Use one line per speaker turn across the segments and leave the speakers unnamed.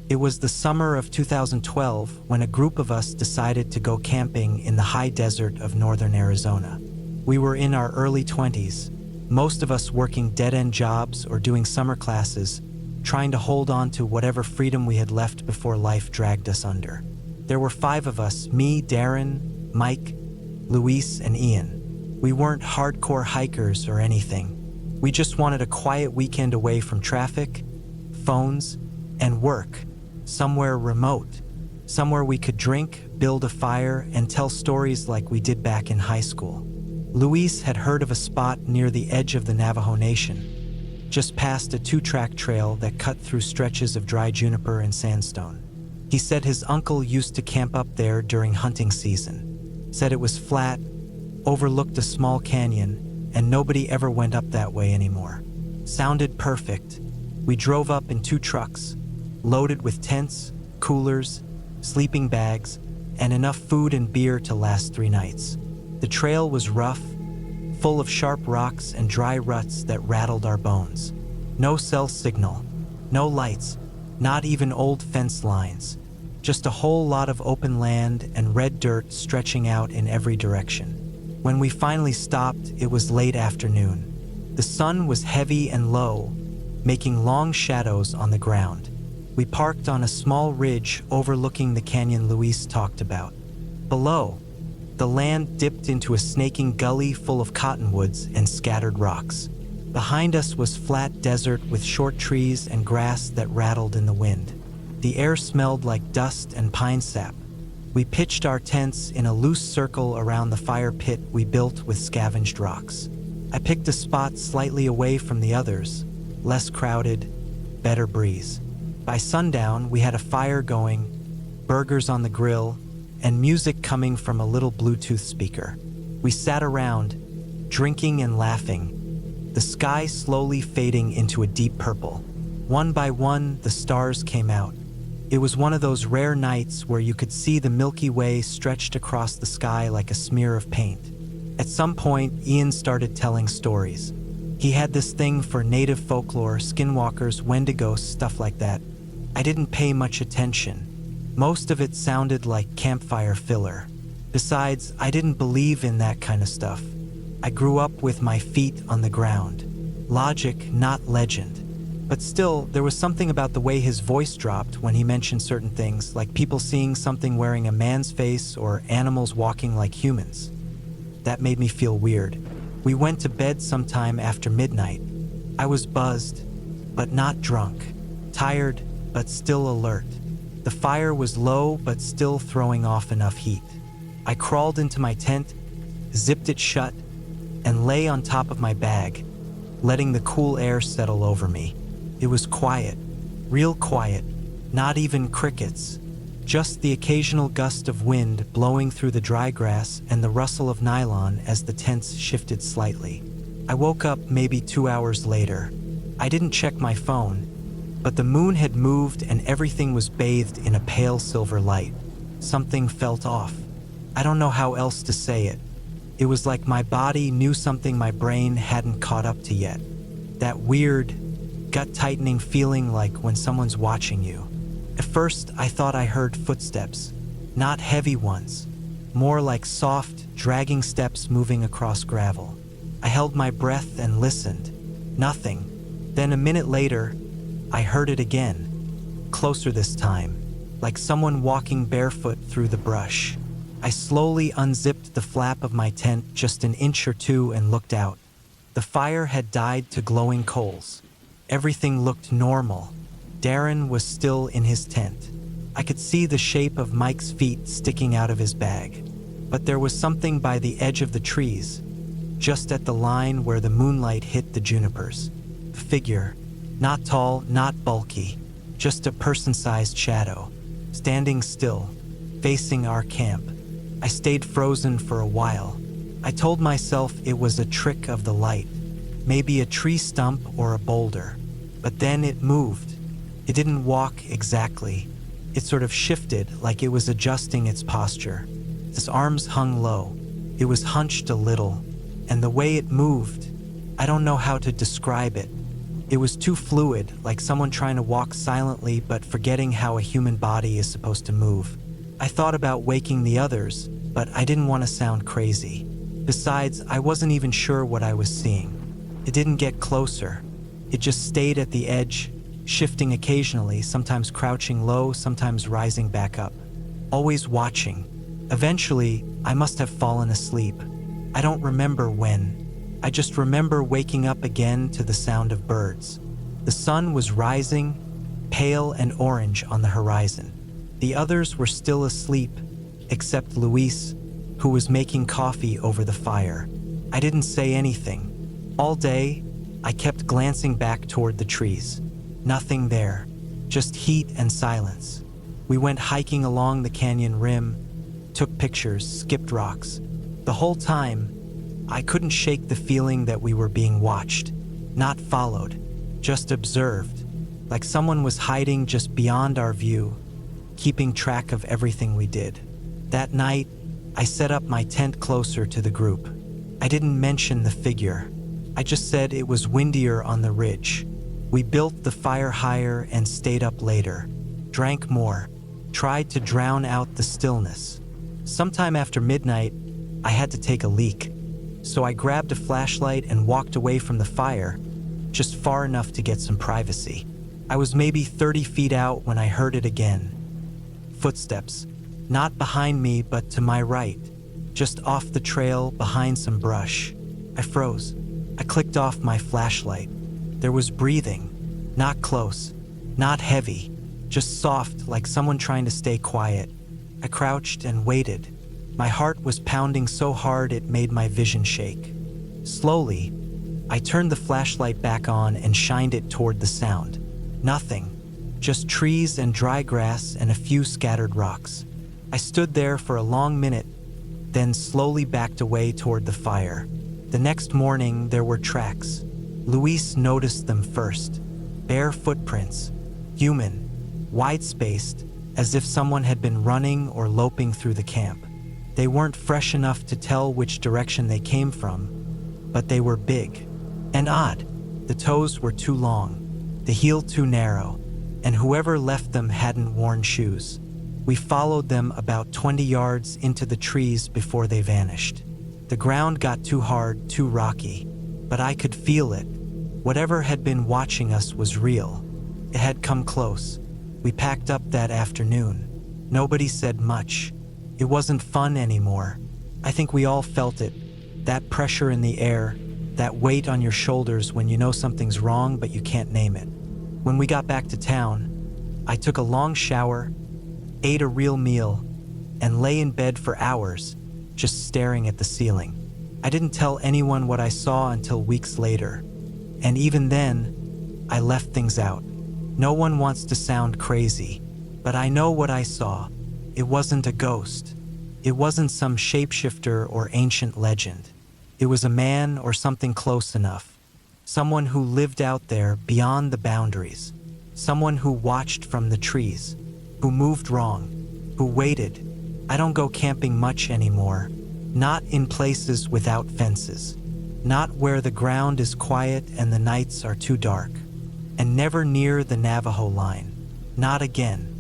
It was the summer of 2012 when a group of us decided to go camping in the high desert of northern Arizona. We were in our early 20s, most of us working dead-end jobs or doing summer classes, trying to hold on to whatever freedom we had left before life dragged us under. There were 5 of us, me, Darren, Mike, Luis, and Ian. We weren't hardcore hikers or anything. We just wanted a quiet weekend away from traffic, phones, and work. Somewhere remote, somewhere we could drink, build a fire, and tell stories like we did back in high school. Luis had heard of a spot near the edge of the Navajo Nation, just past a 2-track trail that cut through stretches of dry juniper and sandstone. He said his uncle used to camp up there during hunting season, said it was flat, overlooked a small canyon, and nobody ever went up that way anymore. Sounded perfect. We drove up in 2 trucks, loaded with tents, coolers, sleeping bags, and enough food and beer to last 3 nights. The trail was rough, full of sharp rocks and dry ruts that rattled our bones. No cell signal, no lights, not even old fence lines, just a whole lot of open land and red dirt stretching out in every direction. When we finally stopped, it was late afternoon. The sun was heavy and low, making long shadows on the ground. We parked on a small ridge overlooking the canyon Luis talked about. Below, the land dipped into a snaking gully full of cottonwoods and scattered rocks. Behind us was flat desert with short trees and grass that rattled in the wind. The air smelled like dust and pine sap. We pitched our tents in a loose circle around the fire pit we built with scavenged rocks. I picked a spot slightly away from the others, less crowded, better breeze. By sundown, we had a fire going, burgers on the grill, and music coming from a little Bluetooth speaker. We sat around, drinking and laughing, the sky slowly fading into a deep purple. One by one, the stars came out. It was one of those rare nights where you could see the Milky Way stretched across the sky like a smear of paint. At some point, Ian started telling stories. He had this thing for native folklore, skinwalkers, wendigos, stuff like that. I didn't pay much attention. Most of it sounded like campfire filler. Besides, I didn't believe in that kind of stuff. I grew up with my feet on the ground. Logic, not legend. But still, there was something about the way his voice dropped when he mentioned certain things, like people seeing something wearing a man's face or animals walking like humans. That made me feel weird. We went to bed sometime after midnight. I was buzzed, but not drunk. Tired, but still alert. The fire was low, but still throwing off enough heat. I crawled into my tent, zipped it shut, and lay on top of my bag, letting the cool air settle over me. It was quiet, real quiet, not even crickets, just the occasional gust of wind blowing through the dry grass and the rustle of nylon as the tents shifted slightly. I woke up maybe 2 hours later. I didn't check my phone, but the moon had moved and everything was bathed in a pale silver light. Something felt off. I don't know how else to say it. It was like my body knew something my brain hadn't caught up to yet. That weird, gut-tightening feeling like when someone's watching you. At first, I thought I heard footsteps, not heavy ones, more like soft, dragging steps moving across gravel. I held my breath and listened. Nothing. Then a minute later, I heard it again, closer this time, like someone walking barefoot through the brush. I slowly unzipped the flap of my tent just an inch or two and looked out. The fire had died to glowing coals. Everything looked normal. Darren was still in his tent. I could see the shape of Mike's feet sticking out of his bag. But there was something by the edge of the trees, just at the line where the moonlight hit the junipers. A figure, not tall, not bulky, just a person-sized shadow, standing still, facing our camp. I stayed frozen for a while. I told myself it was a trick of the light, maybe a tree stump or a boulder. But then it moved. It didn't walk exactly. It sort of shifted like it was adjusting its posture. Its arms hung low. It was hunched a little, and the way it moved, I don't know how to describe it. It was too fluid, like someone trying to walk silently but forgetting how a human body is supposed to move. I thought about waking the others, but I didn't want to sound crazy. Besides, I wasn't even sure what I was seeing. It didn't get closer. It just stayed at the edge, shifting occasionally, sometimes crouching low, sometimes rising back up. Always watching. Eventually, I must have fallen asleep. I don't remember when. I just remember waking up again to the sound of birds. The sun was rising, pale and orange on the horizon. The others were still asleep, except Luis, who was making coffee over the fire. I didn't say anything. All day, I kept glancing back toward the trees. Nothing there, just heat and silence. We went hiking along the canyon rim, took pictures, skipped rocks. The whole time, I couldn't shake the feeling that we were being watched, not followed, just observed, like someone was hiding just beyond our view, keeping track of everything we did. That night, I set up my tent closer to the group. I didn't mention the figure. I just said it was windier on the ridge. We built the fire higher and stayed up later, drank more, tried to drown out the stillness. Sometime after midnight, I had to take a leak. So I grabbed a flashlight and walked away from the fire, just far enough to get some privacy. I was maybe 30 feet out when I heard it again. Footsteps, not behind me but to my right, just off the trail behind some brush. I froze. I clicked off my flashlight. There was breathing, not close, not heavy, just soft like someone trying to stay quiet. I crouched and waited. My heart was pounding so hard it made my vision shake. Slowly, I turned the flashlight back on and shined it toward the sound. Nothing, just trees and dry grass and a few scattered rocks. I stood there for a long minute, then slowly backed away toward the fire. The next morning, there were tracks. Luis noticed them first. Bare footprints, human, wide-spaced, as if someone had been running or loping through the camp. They weren't fresh enough to tell which direction they came from, but they were big and odd. The toes were too long, the heel too narrow, and whoever left them hadn't worn shoes. We followed them about 20 yards into the trees before they vanished. The ground got too hard, too rocky, but I could feel it. Whatever had been watching us was real. It had come close. We packed up that afternoon. Nobody said much. It wasn't fun anymore. I think we all felt it. That pressure in the air, that weight on your shoulders when you know something's wrong but you can't name it. When we got back to town, I took a long shower, ate a real meal, and lay in bed for hours, just staring at the ceiling. I didn't tell anyone what I saw until weeks later. And even then, I left things out. No one wants to sound crazy, but I know what I saw. It wasn't a ghost. It wasn't some shapeshifter or ancient legend. It was a man or something close enough. Someone who lived out there beyond the boundaries. Someone who watched from the trees. Who moved wrong. Who waited. I don't go camping much anymore. Not in places without fences. Not where the ground is quiet and the nights are too dark. And never near the Navajo line. Not again.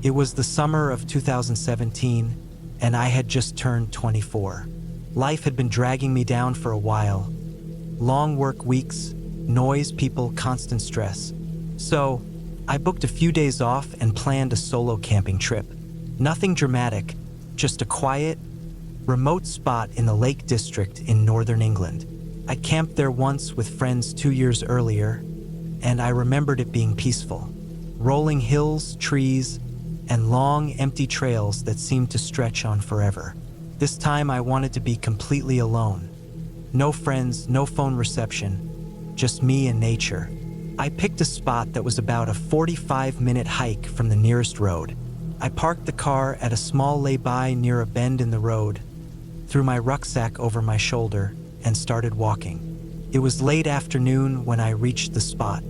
It was the summer of 2017, and I had just turned 24. Life had been dragging me down for a while. Long work weeks, noise, people, constant stress. So, I booked a few days off and planned a solo camping trip. Nothing dramatic, just a quiet, remote spot in the Lake District in northern England. I camped there once with friends 2 years earlier, and I remembered it being peaceful. Rolling hills, trees, and long, empty trails that seemed to stretch on forever. This time I wanted to be completely alone. No friends, no phone reception, just me and nature. I picked a spot that was about a 45-minute hike from the nearest road. I parked the car at a small lay-by near a bend in the road, threw my rucksack over my shoulder, and started walking. It was late afternoon when I reached the spot.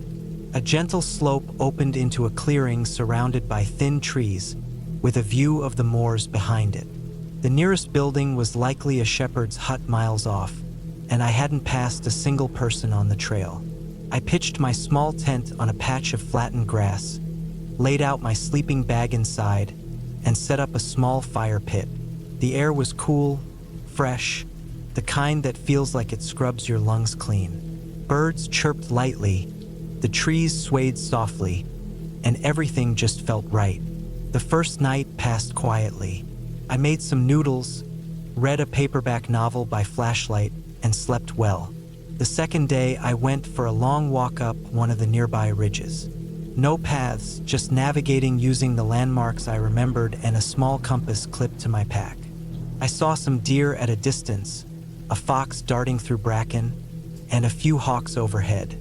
A gentle slope opened into a clearing surrounded by thin trees, with a view of the moors behind it. The nearest building was likely a shepherd's hut miles off, and I hadn't passed a single person on the trail. I pitched my small tent on a patch of flattened grass, laid out my sleeping bag inside, and set up a small fire pit. The air was cool, fresh, the kind that feels like it scrubs your lungs clean. Birds chirped lightly, the trees swayed softly, and everything just felt right. The first night passed quietly. I made some noodles, read a paperback novel by flashlight, and slept well. The second day, I went for a long walk up one of the nearby ridges. No paths, just navigating using the landmarks I remembered and a small compass clipped to my pack. I saw some deer at a distance, a fox darting through bracken, and a few hawks overhead.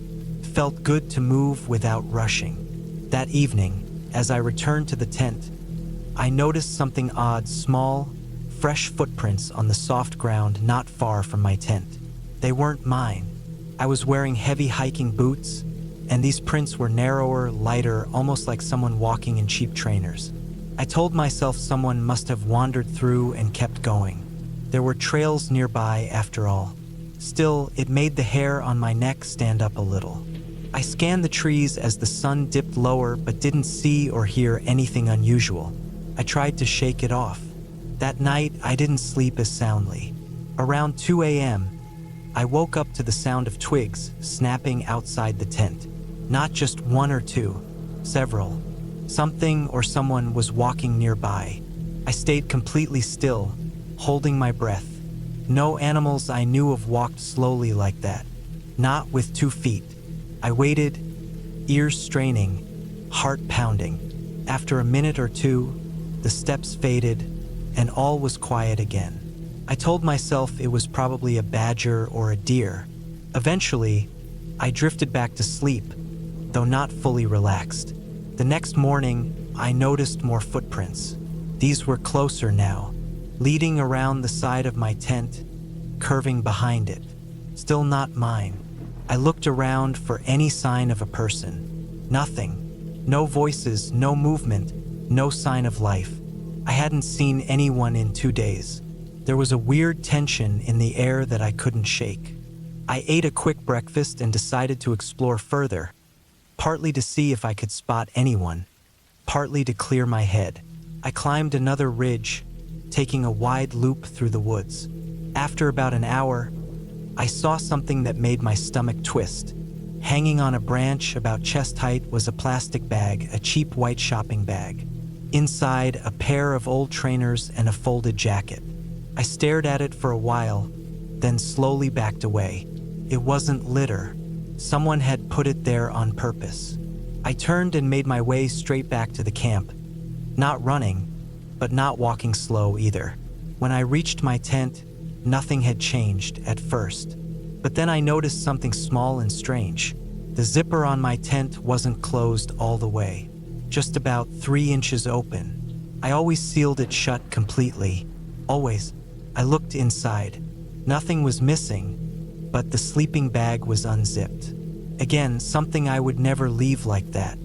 Felt good to move without rushing. That evening, as I returned to the tent, I noticed something odd, small, fresh footprints on the soft ground not far from my tent. They weren't mine. I was wearing heavy hiking boots, and these prints were narrower, lighter, almost like someone walking in cheap trainers. I told myself someone must have wandered through and kept going. There were trails nearby after all. Still, it made the hair on my neck stand up a little. I scanned the trees as the sun dipped lower but didn't see or hear anything unusual. I tried to shake it off. That night, I didn't sleep as soundly. Around 2 a.m., I woke up to the sound of twigs snapping outside the tent. Not just one or two, several. Something or someone was walking nearby. I stayed completely still, holding my breath. No animals I knew of walked slowly like that. Not with 2 feet. I waited, ears straining, heart pounding. After a minute or two, the steps faded, and all was quiet again. I told myself it was probably a badger or a deer. Eventually, I drifted back to sleep, though not fully relaxed. The next morning, I noticed more footprints. These were closer now, leading around the side of my tent, curving behind it. Still not mine. I looked around for any sign of a person. Nothing. No voices, no movement, no sign of life. I hadn't seen anyone in 2 days. There was a weird tension in the air that I couldn't shake. I ate a quick breakfast and decided to explore further, partly to see if I could spot anyone, partly to clear my head. I climbed another ridge, taking a wide loop through the woods. After about an hour, I saw something that made my stomach twist. Hanging on a branch about chest height was a plastic bag, a cheap white shopping bag. Inside, a pair of old trainers and a folded jacket. I stared at it for a while, then slowly backed away. It wasn't litter. Someone had put it there on purpose. I turned and made my way straight back to the camp. Not running, but not walking slow either. When I reached my tent, nothing had changed at first. But then I noticed something small and strange. The zipper on my tent wasn't closed all the way, just about 3 inches open. I always sealed it shut completely. Always. I looked inside. Nothing was missing, but the sleeping bag was unzipped. Again, something I would never leave like that.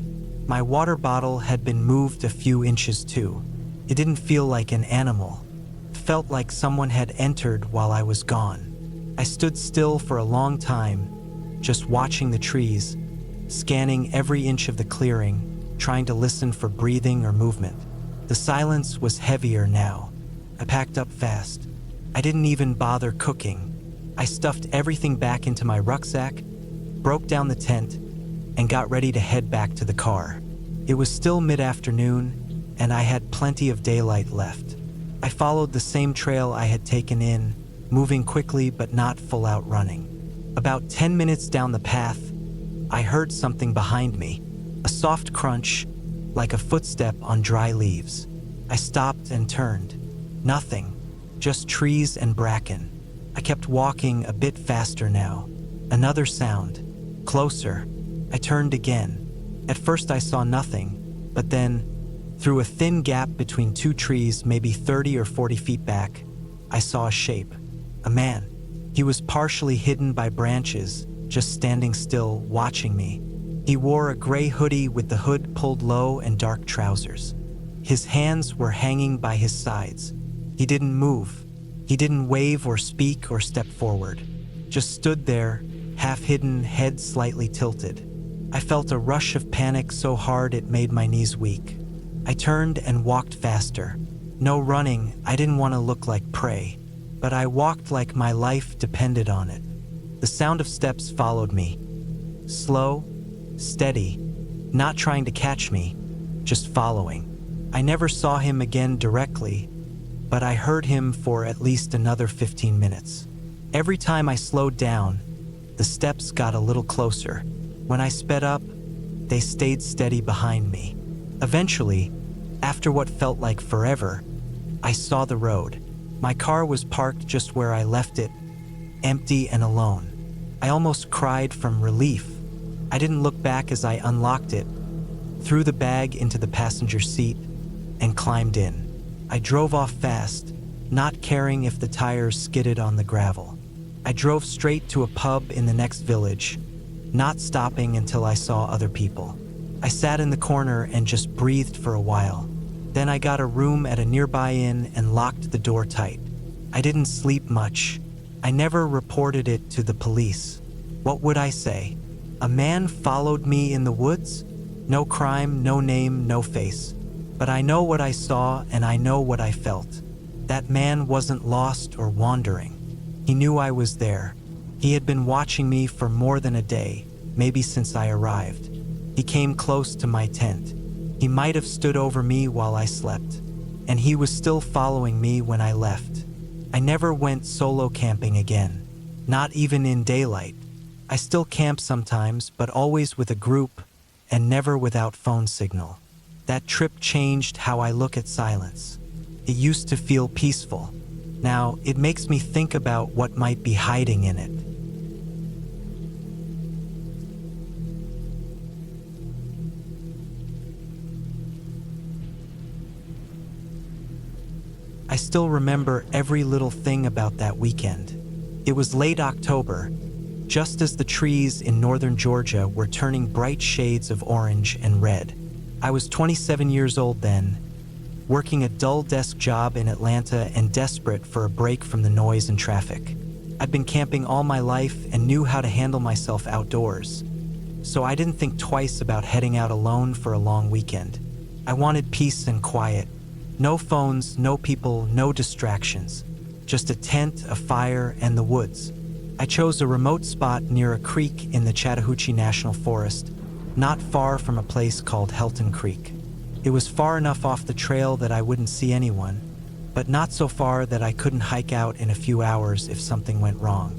My water bottle had been moved a few inches too. It didn't feel like an animal. It felt like someone had entered while I was gone. I stood still for a long time, just watching the trees, scanning every inch of the clearing, trying to listen for breathing or movement. The silence was heavier now. I packed up fast. I didn't even bother cooking. I stuffed everything back into my rucksack, broke down the tent, and got ready to head back to the car. It was still mid-afternoon, and I had plenty of daylight left. I followed the same trail I had taken in, moving quickly but not full out running. About 10 minutes down the path, I heard something behind me, a soft crunch, like a footstep on dry leaves. I stopped and turned. Nothing, just trees and bracken. I kept walking a bit faster now. Another sound, closer. I turned again. At first I saw nothing, but then, through a thin gap between 2 trees, maybe 30 or 40 feet back, I saw a shape. A man. He was partially hidden by branches, just standing still, watching me. He wore a gray hoodie with the hood pulled low and dark trousers. His hands were hanging by his sides. He didn't move. He didn't wave or speak or step forward. Just stood there, half-hidden, head slightly tilted. I felt a rush of panic so hard it made my knees weak. I turned and walked faster. No running, I didn't want to look like prey, but I walked like my life depended on it. The sound of steps followed me. Slow, steady, not trying to catch me, just following. I never saw him again directly, but I heard him for at least another 15 minutes. Every time I slowed down, the steps got a little closer. When I sped up, they stayed steady behind me. Eventually, after what felt like forever, I saw the road. My car was parked just where I left it, empty and alone. I almost cried from relief. I didn't look back as I unlocked it, threw the bag into the passenger seat, and climbed in. I drove off fast, not caring if the tires skidded on the gravel. I drove straight to a pub in the next village, not stopping until I saw other people. I sat in the corner and just breathed for a while. Then I got a room at a nearby inn and locked the door tight. I didn't sleep much. I never reported it to the police. What would I say? A man followed me in the woods? No crime, no name, no face. But I know what I saw and I know what I felt. That man wasn't lost or wandering. He knew I was there. He had been watching me for more than a day, maybe since I arrived. He came close to my tent. He might have stood over me while I slept. And he was still following me when I left. I never went solo camping again, not even in daylight. I still camp sometimes, but always with a group and never without phone signal. That trip changed how I look at silence. It used to feel peaceful. Now, it makes me think about what might be hiding in it. I still remember every little thing about that weekend. It was late October, just as the trees in northern Georgia were turning bright shades of orange and red. I was 27 years old then, working a dull desk job in Atlanta and desperate for a break from the noise and traffic. I'd been camping all my life and knew how to handle myself outdoors, so I didn't think twice about heading out alone for a long weekend. I wanted peace and quiet. No phones, no people, no distractions. Just a tent, a fire, and the woods. I chose a remote spot near a creek in the Chattahoochee National Forest, not far from a place called Helton Creek. It was far enough off the trail that I wouldn't see anyone, but not so far that I couldn't hike out in a few hours if something went wrong.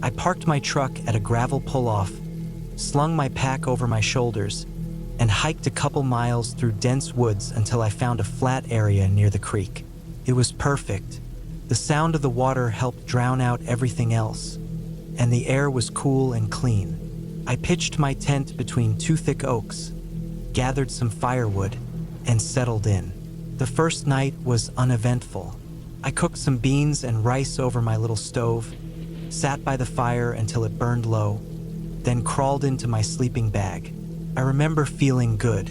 I parked my truck at a gravel pull-off, slung my pack over my shoulders, and hiked a couple miles through dense woods until I found a flat area near the creek. It was perfect. The sound of the water helped drown out everything else, and the air was cool and clean. I pitched my tent between two thick oaks, gathered some firewood, and settled in. The first night was uneventful. I cooked some beans and rice over my little stove, sat by the fire until it burned low, then crawled into my sleeping bag. I remember feeling good,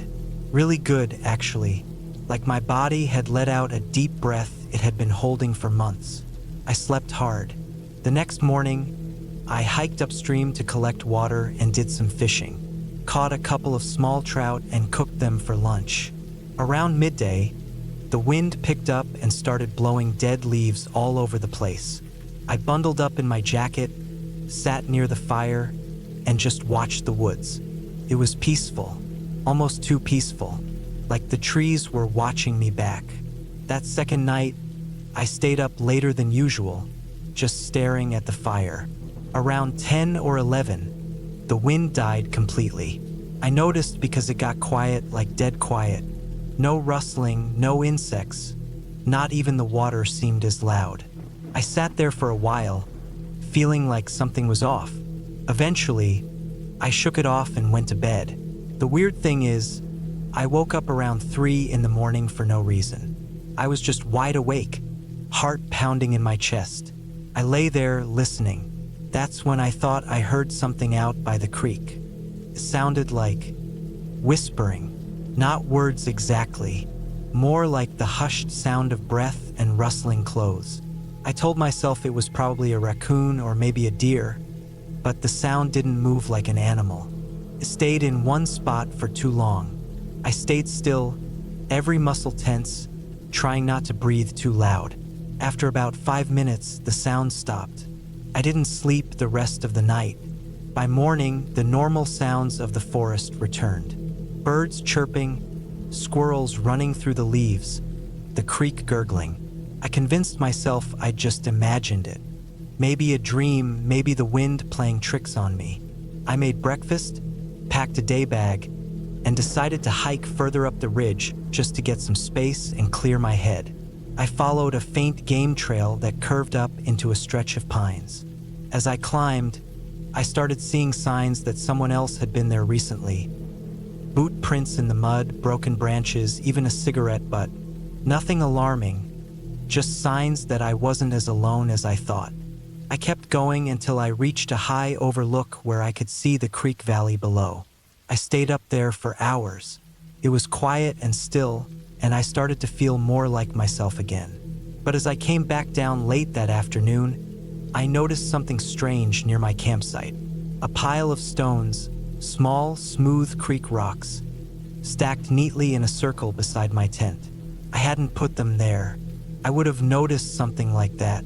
really good actually, like my body had let out a deep breath it had been holding for months. I slept hard. The next morning, I hiked upstream to collect water and did some fishing, caught a couple of small trout and cooked them for lunch. Around midday, the wind picked up and started blowing dead leaves all over the place. I bundled up in my jacket, sat near the fire, and just watched the woods. It was peaceful, almost too peaceful, like the trees were watching me back. That second night, I stayed up later than usual, just staring at the fire. Around 10 or 11, the wind died completely. I noticed because it got quiet, like dead quiet. No rustling, no insects. Not even the water seemed as loud. I sat there for a while, feeling like something was off. Eventually, I shook it off and went to bed. The weird thing is, I woke up around 3 in the morning for no reason. I was just wide awake, heart pounding in my chest. I lay there listening. That's when I thought I heard something out by the creek. It sounded like whispering. Not words exactly, more like the hushed sound of breath and rustling clothes. I told myself it was probably a raccoon or maybe a deer, but the sound didn't move like an animal. It stayed in one spot for too long. I stayed still, every muscle tense, trying not to breathe too loud. After about 5 minutes, the sound stopped. I didn't sleep the rest of the night. By morning, the normal sounds of the forest returned. Birds chirping, squirrels running through the leaves, the creek gurgling. I convinced myself I'd just imagined it. Maybe a dream, maybe the wind playing tricks on me. I made breakfast, packed a day bag, and decided to hike further up the ridge just to get some space and clear my head. I followed a faint game trail that curved up into a stretch of pines. As I climbed, I started seeing signs that someone else had been there recently. Boot prints in the mud, broken branches, even a cigarette butt. Nothing alarming, just signs that I wasn't as alone as I thought. I kept going until I reached a high overlook where I could see the creek valley below. I stayed up there for hours. It was quiet and still, and I started to feel more like myself again. But as I came back down late that afternoon, I noticed something strange near my campsite. A pile of stones, small, smooth creek rocks, stacked neatly in a circle beside my tent. I hadn't put them there. I would have noticed something like that.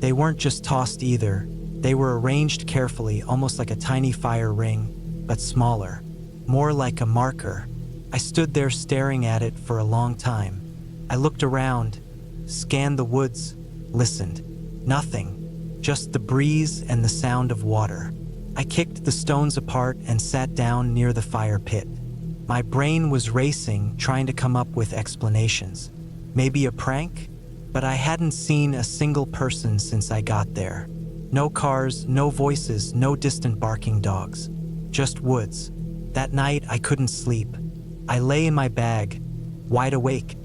They weren't just tossed either. They were arranged carefully, almost like a tiny fire ring, but smaller, more like a marker. I stood there staring at it for a long time. I looked around, scanned the woods, listened. Nothing, just the breeze and the sound of water. I kicked the stones apart and sat down near the fire pit. My brain was racing, trying to come up with explanations. Maybe a prank? But I hadn't seen a single person since I got there. No cars, no voices, no distant barking dogs. Just woods. That night, I couldn't sleep. I lay in my bag, wide awake,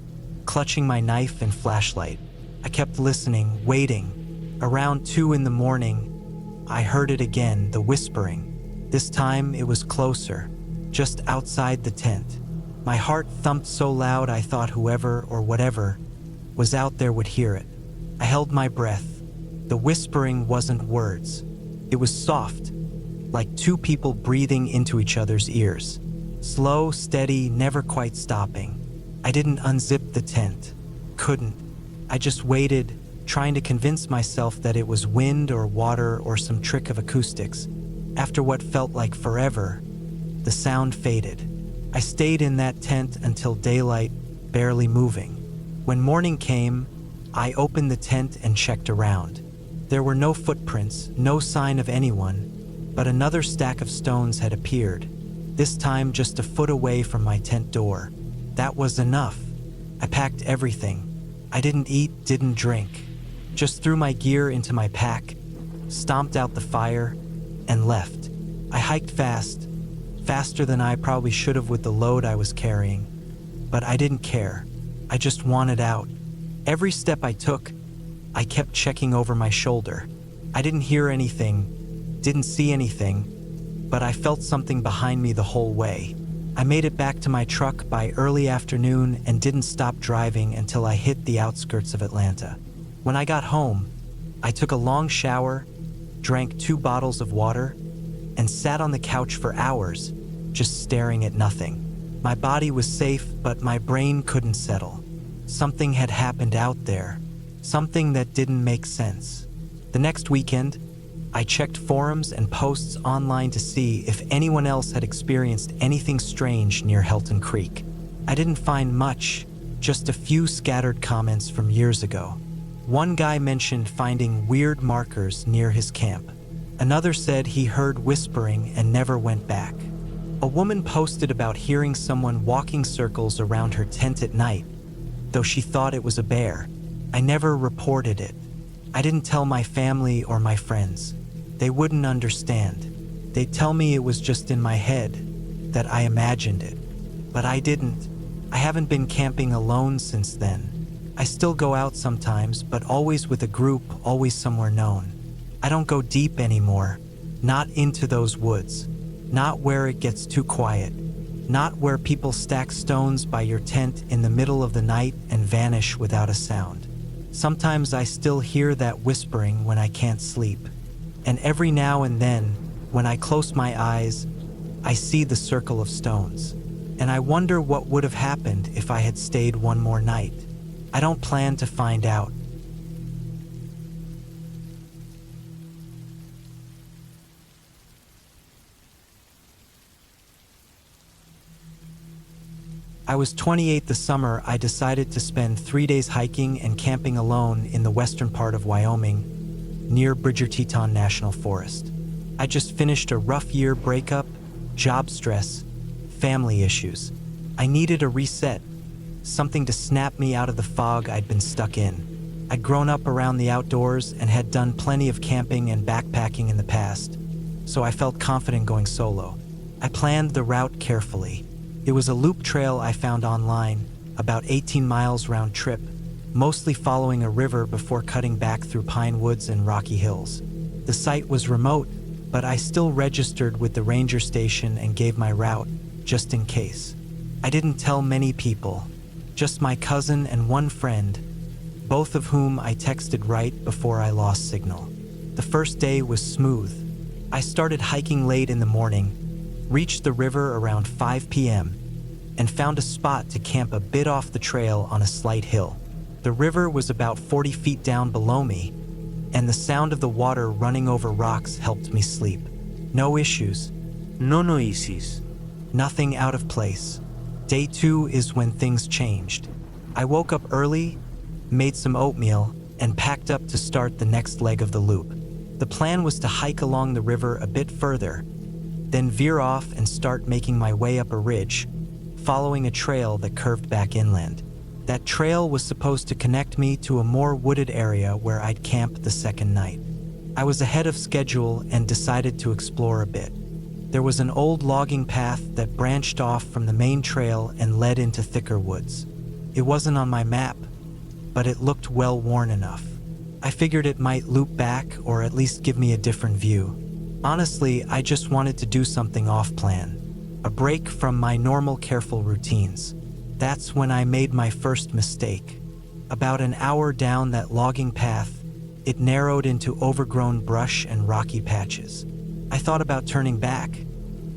clutching my knife and flashlight. I kept listening, waiting. Around 2 in the morning, I heard it again, the whispering. This time, it was closer, just outside the tent. My heart thumped so loud I thought whoever or whatever was out there would hear it. I held my breath. The whispering wasn't words. It was soft, like 2 people breathing into each other's ears. Slow, steady, never quite stopping. I didn't unzip the tent. Couldn't. I just waited, trying to convince myself that it was wind or water or some trick of acoustics. After what felt like forever, the sound faded. I stayed in that tent until daylight, barely moving. When morning came, I opened the tent and checked around. There were no footprints, no sign of anyone, but another stack of stones had appeared, this time just a foot away from my tent door. That was enough. I packed everything. I didn't eat, didn't drink. Just threw my gear into my pack, stomped out the fire, and left. I hiked fast, faster than I probably should have with the load I was carrying, but I didn't care. I just wanted out. Every step I took, I kept checking over my shoulder. I didn't hear anything, didn't see anything, but I felt something behind me the whole way. I made it back to my truck by early afternoon and didn't stop driving until I hit the outskirts of Atlanta. When I got home, I took a long shower, drank 2 bottles of water, and sat on the couch for hours, just staring at nothing. My body was safe, but my brain couldn't settle. Something had happened out there, something that didn't make sense. The next weekend, I checked forums and posts online to see if anyone else had experienced anything strange near Helton Creek. I didn't find much, just a few scattered comments from years ago. One guy mentioned finding weird markers near his camp. Another said he heard whispering and never went back. A woman posted about hearing someone walking circles around her tent at night, though she thought it was a bear. I never reported it. I didn't tell my family or my friends. They wouldn't understand. They'd tell me it was just in my head, that I imagined it. But I didn't. I haven't been camping alone since then. I still go out sometimes, but always with a group, always somewhere known. I don't go deep anymore, not into those woods. Not where it gets too quiet. not where people stack stones by your tent in the middle of the night and vanish without a sound. Sometimes I still hear that whispering when I can't sleep. And every now and then, when I close my eyes, I see the circle of stones. And I wonder what would have happened if I had stayed one more night. I don't plan to find out. I was 28 the summer I decided to spend 3 days hiking and camping alone in the western part of Wyoming, near Bridger Teton National Forest. I just finished a rough year breakup, job stress, family issues. I needed a reset, something to snap me out of the fog I'd been stuck in. I'd grown up around the outdoors and had done plenty of camping and backpacking in the past, so I felt confident going solo. I planned the route carefully. It was a loop trail I found online, about 18 miles round trip, mostly following a river before cutting back through pine woods and rocky hills. The site was remote, but I still registered with the ranger station and gave my route, just in case. I didn't tell many people, just my cousin and one friend, both of whom I texted right before I lost signal. The first day was smooth. I started hiking late in the morning, reached the river around 5 p.m., and found a spot to camp a bit off the trail on a slight hill. The river was about 40 feet down below me, and the sound of the water running over rocks helped me sleep. No issues.
No noises.
Nothing out of place. Day 2 is when things changed. I woke up early, made some oatmeal, and packed up to start the next leg of the loop. The plan was to hike along the river a bit further, then veer off and start making my way up a ridge, following a trail that curved back inland. That trail was supposed to connect me to a more wooded area where I'd camp the second night. I was ahead of schedule and decided to explore a bit. There was an old logging path that branched off from the main trail and led into thicker woods. It wasn't on my map, but it looked well worn enough. I figured it might loop back or at least give me a different view. Honestly, I just wanted to do something off-plan, a break from my normal careful routines. That's when I made my first mistake. About an hour down that logging path, it narrowed into overgrown brush and rocky patches. I thought about turning back,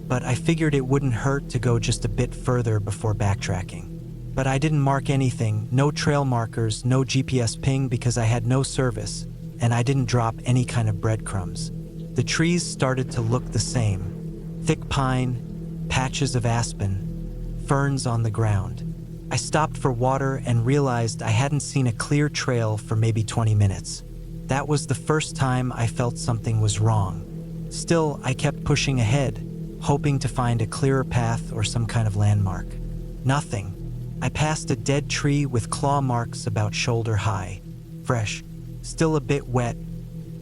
but I figured it wouldn't hurt to go just a bit further before backtracking. But I didn't mark anything, no trail markers, no GPS ping because I had no service, and I didn't drop any kind of breadcrumbs. The trees started to look the same. Thick pine, patches of aspen, ferns on the ground. I stopped for water and realized I hadn't seen a clear trail for maybe 20 minutes. That was the first time I felt something was wrong. Still, I kept pushing ahead, hoping to find a clearer path or some kind of landmark. Nothing. I passed a dead tree with claw marks about shoulder high. Fresh, still a bit wet,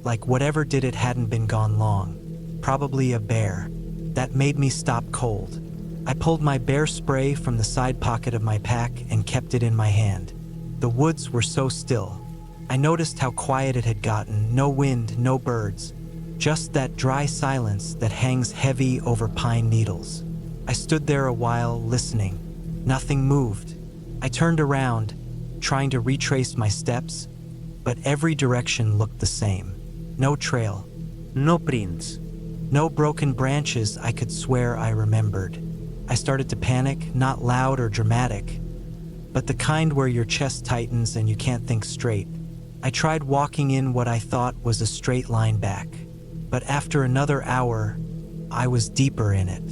like whatever did it hadn't been gone long. Probably a bear. That made me stop cold. I pulled my bear spray from the side pocket of my pack and kept it in my hand. The woods were so still. I noticed how quiet it had gotten, no wind, no birds. Just that dry silence that hangs heavy over pine needles. I stood there a while, listening. Nothing moved. I turned around, trying to retrace my steps, but every direction looked the same. No trail.
No prints.
No broken branches I could swear I remembered. I started to panic, not loud or dramatic, but the kind where your chest tightens and you can't think straight. I tried walking in what I thought was a straight line back, but after another hour, I was deeper in it.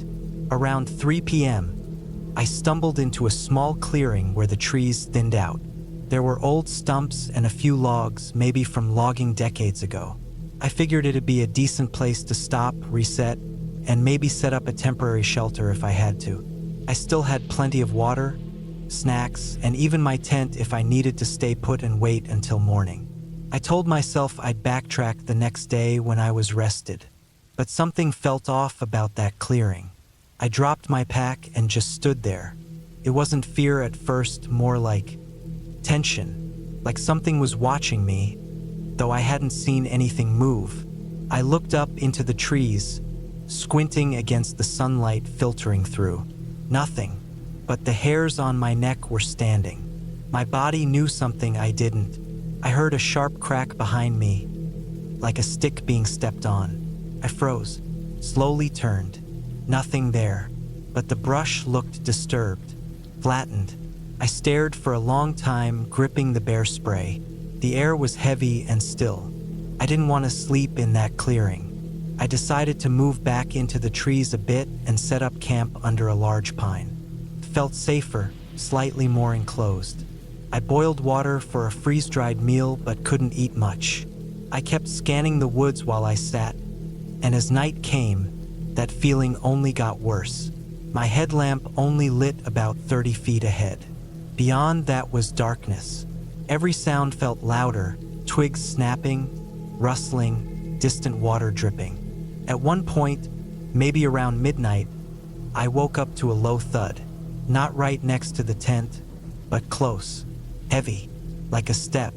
Around 3 p.m., I stumbled into a small clearing where the trees thinned out. There were old stumps and a few logs, maybe from logging decades ago. I figured it'd be a decent place to stop, reset, and maybe set up a temporary shelter if I had to. I still had plenty of water, snacks, and even my tent if I needed to stay put and wait until morning. I told myself I'd backtrack the next day when I was rested, but something felt off about that clearing. I dropped my pack and just stood there. It wasn't fear at first, more like tension, like something was watching me, though I hadn't seen anything move. I looked up into the trees, squinting against the sunlight filtering through. Nothing, but the hairs on my neck were standing. My body knew something I didn't. I heard a sharp crack behind me, like a stick being stepped on. I froze, slowly turned. Nothing there, but the brush looked disturbed, flattened. I stared for a long time, gripping the bear spray. The air was heavy and still. I didn't want to sleep in that clearing. I decided to move back into the trees a bit and set up camp under a large pine. It felt safer, slightly more enclosed. I boiled water for a freeze-dried meal but couldn't eat much. I kept scanning the woods while I sat, and as night came, that feeling only got worse. My headlamp only lit about 30 feet ahead. Beyond that was darkness. Every sound felt louder, twigs snapping, rustling, distant water dripping. At one point, maybe around midnight, I woke up to a low thud, not right next to the tent, but close, heavy, like a step,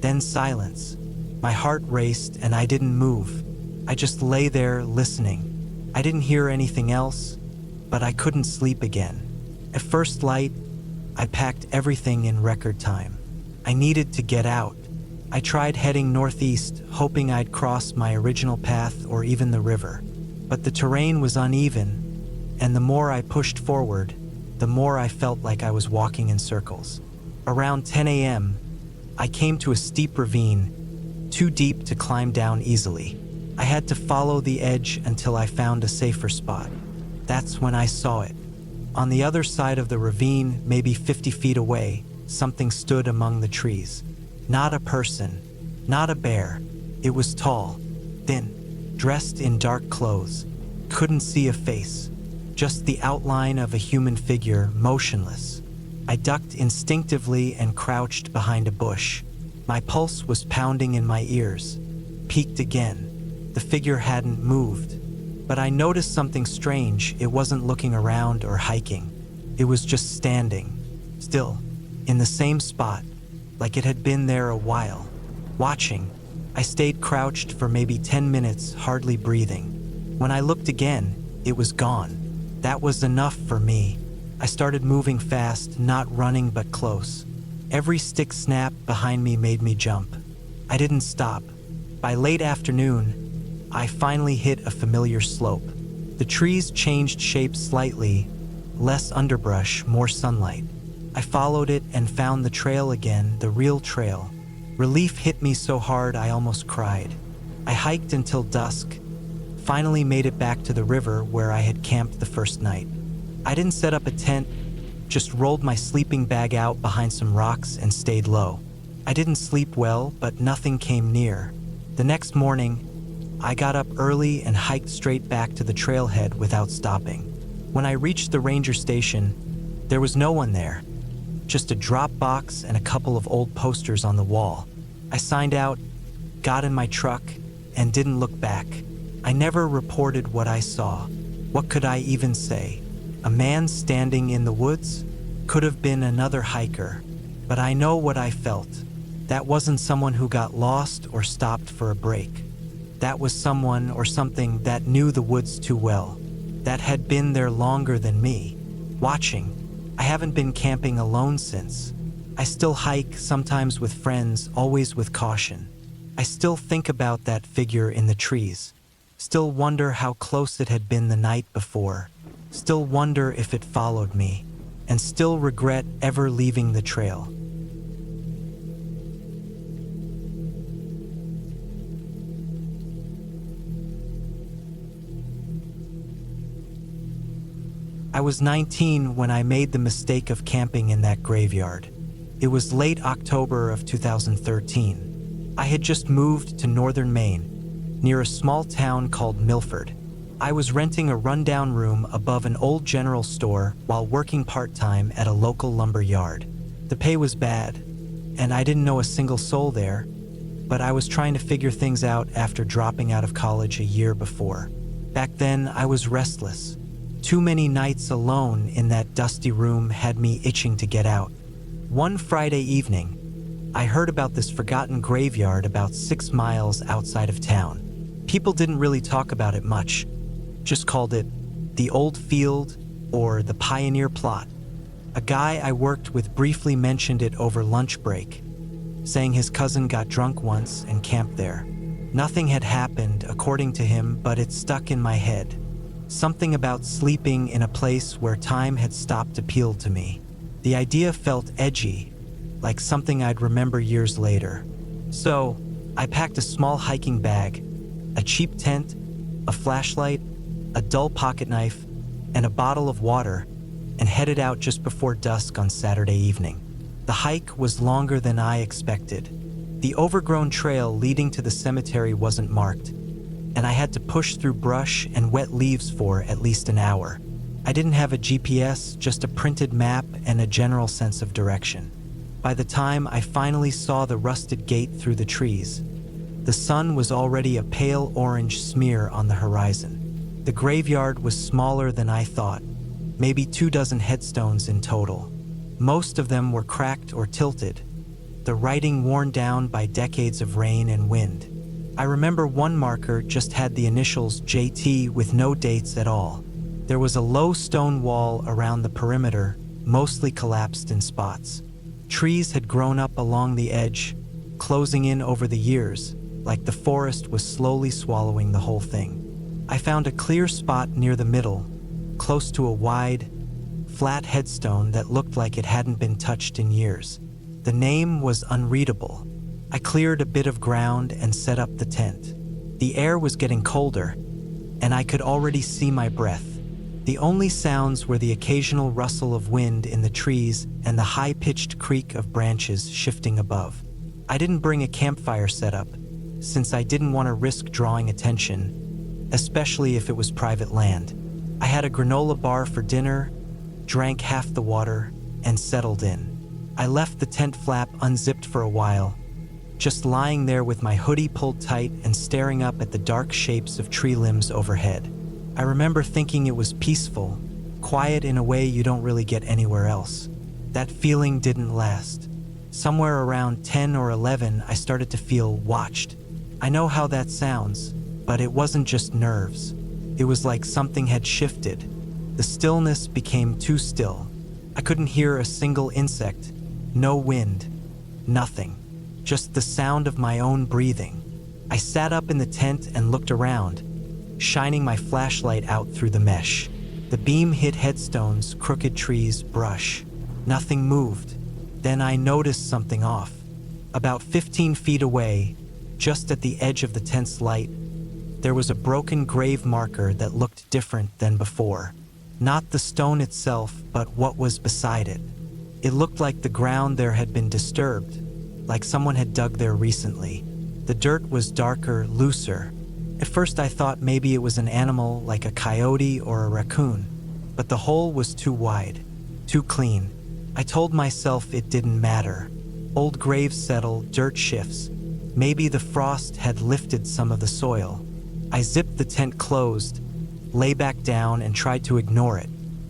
then silence. My heart raced and I didn't move. I just lay there listening. I didn't hear anything else, but I couldn't sleep again. At first light, I packed everything in record time. I needed to get out. I tried heading northeast, hoping I'd cross my original path or even the river. But the terrain was uneven, and the more I pushed forward, the more I felt like I was walking in circles. Around 10 a.m., I came to a steep ravine, too deep to climb down easily. I had to follow the edge until I found a safer spot. That's when I saw it. On the other side of the ravine, maybe 50 feet away, something stood among the trees. Not a person, not a bear. It was tall, thin, dressed in dark clothes. Couldn't see a face, just the outline of a human figure, motionless. I ducked instinctively and crouched behind a bush. My pulse was pounding in my ears. Peeked again. The figure hadn't moved. But I noticed something strange. It wasn't looking around or hiking. It was just standing, still, in the same spot, like it had been there a while. Watching, I stayed crouched for maybe 10 minutes, hardly breathing. When I looked again, it was gone. That was enough for me. I started moving fast, not running but close. Every stick snap behind me made me jump. I didn't stop. By late afternoon, I finally hit a familiar slope. The trees changed shape slightly, less underbrush, more sunlight. I followed it and found the trail again, the real trail. Relief hit me so hard I almost cried. I hiked until dusk, finally made it back to the river where I had camped the first night. I didn't set up a tent, just rolled my sleeping bag out behind some rocks and stayed low. I didn't sleep well, but nothing came near. The next morning, I got up early and hiked straight back to the trailhead without stopping. When I reached the ranger station, there was no one there. Just a drop box and a couple of old posters on the wall. I signed out, got in my truck, and didn't look back. I never reported what I saw. What could I even say? A man standing in the woods? Could have been another hiker. But I know what I felt. That wasn't someone who got lost or stopped for a break. That was someone or something that knew the woods too well. That had been there longer than me. Watching. I haven't been camping alone since. I still hike, sometimes with friends, always with caution. I still think about that figure in the trees. Still wonder how close it had been the night before. Still wonder if it followed me. And still regret ever leaving the trail. I was 19 when I made the mistake of camping in that graveyard. It was late October of 2013. I had just moved to northern Maine, near a small town called Milford. I was renting a rundown room above an old general store while working part-time at a local lumber yard. The pay was bad, and I didn't know a single soul there, but I was trying to figure things out after dropping out of college a year before. Back then, I was restless. Too many nights alone in that dusty room had me itching to get out. One Friday evening, I heard about this forgotten graveyard about 6 miles outside of town. People didn't really talk about it much, just called it the old field, or the Pioneer Plot. A guy I worked with briefly mentioned it over lunch break, saying his cousin got drunk once and camped there. Nothing had happened, according to him, but it stuck in my head. Something about sleeping in a place where time had stopped appealed to me. The idea felt edgy, like something I'd remember years later. So, I packed a small hiking bag, a cheap tent, a flashlight, a dull pocket knife, and a bottle of water, and headed out just before dusk on Saturday evening. The hike was longer than I expected. The overgrown trail leading to the cemetery wasn't marked, and I had to push through brush and wet leaves for at least an hour. I didn't have a GPS, just a printed map and a general sense of direction. By the time I finally saw the rusted gate through the trees, the sun was already a pale orange smear on the horizon. The graveyard was smaller than I thought, maybe 24 headstones in total. Most of them were cracked or tilted, the writing worn down by decades of rain and wind. I remember one marker just had the initials JT with no dates at all. There was a low stone wall around the perimeter, mostly collapsed in spots. Trees had grown up along the edge, closing in over the years, like the forest was slowly swallowing the whole thing. I found a clear spot near the middle, close to a wide, flat headstone that looked like it hadn't been touched in years. The name was unreadable. I cleared a bit of ground and set up the tent. The air was getting colder, and I could already see my breath. The only sounds were the occasional rustle of wind in the trees and the high-pitched creak of branches shifting above. I didn't bring a campfire setup, since I didn't want to risk drawing attention, especially if it was private land. I had a granola bar for dinner, drank half the water, and settled in. I left the tent flap unzipped for a while, just lying there with my hoodie pulled tight and staring up at the dark shapes of tree limbs overhead. I remember thinking it was peaceful, quiet in a way you don't really get anywhere else. That feeling didn't last. Somewhere around 10 or 11, I started to feel watched. I know how that sounds, but it wasn't just nerves. It was like something had shifted. The stillness became too still. I couldn't hear a single insect, no wind, nothing. Just the sound of my own breathing. I sat up in the tent and looked around, shining my flashlight out through the mesh. The beam hit headstones, crooked trees, brush. Nothing moved. Then I noticed something off. About 15 feet away, just at the edge of the tent's light, there was a broken grave marker that looked different than before. Not the stone itself, but what was beside it. It looked like the ground there had been disturbed, like someone had dug there recently. The dirt was darker, looser. At first I thought maybe it was an animal like a coyote or a raccoon, but the hole was too wide, too clean. I told myself it didn't matter. Old graves settle, dirt shifts. Maybe the frost had lifted some of the soil. I zipped the tent closed, lay back down and tried to ignore it,